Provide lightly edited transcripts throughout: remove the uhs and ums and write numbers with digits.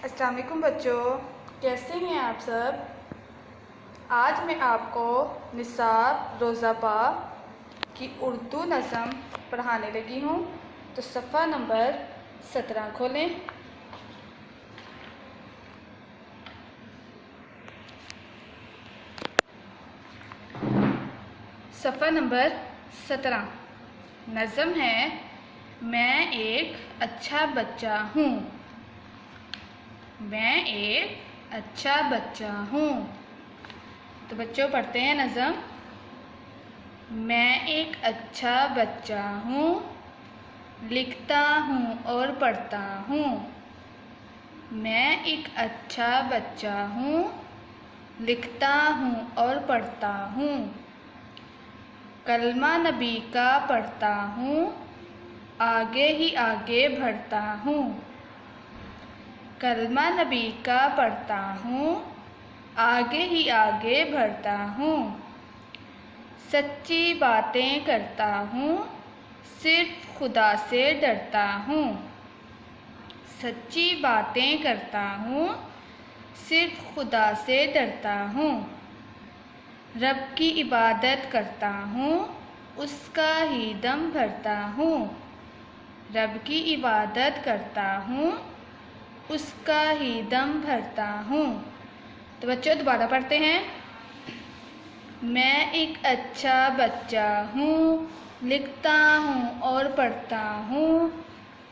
अस्सलाम वालेकुम बच्चों, कैसे हैं आप सब। आज मैं आपको निसाब रोज़ा पा की उर्दू नज़म पढ़ाने लगी हूँ। तो सफ़ा नंबर 17 खोलें। सफ़ा नंबर 17 नज़म है, मैं एक अच्छा बच्चा हूँ। मैं एक अच्छा बच्चा हूँ। तो बच्चों पढ़ते हैं नज़म। मैं एक अच्छा बच्चा हूँ, लिखता हूँ और पढ़ता हूँ। मैं एक अच्छा बच्चा हूँ, लिखता हूँ और पढ़ता हूँ। कलमा नबी का पढ़ता हूँ, आगे ही आगे बढ़ता हूँ। कलमा नबी का पढ़ता हूँ, आगे ही आगे बढ़ता हूँ। सच्ची बातें करता हूँ, सिर्फ खुदा से डरता हूँ। सच्ची बातें करता हूँ, सिर्फ खुदा से डरता हूँ। रब की इबादत करता हूँ, उसका ही दम भरता हूँ। रब की इबादत करता हूँ, उसका ही दम भरता हूँ। तो बच्चों दोबारा पढ़ते हैं। मैं एक अच्छा बच्चा हूँ, लिखता हूँ और पढ़ता हूँ।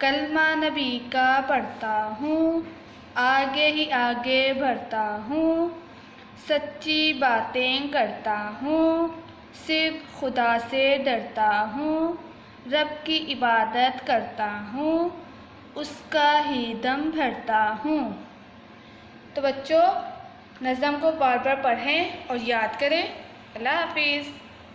कलमा नबी का पढ़ता हूँ, आगे ही आगे बढ़ता हूँ। सच्ची बातें करता हूँ, सिर्फ खुदा से डरता हूँ। रब की इबादत करता हूँ, उसका ही दम भरता हूँ। तो बच्चों नज़म को बार बार पढ़ें और याद करें। अल्लाह हाफिज़।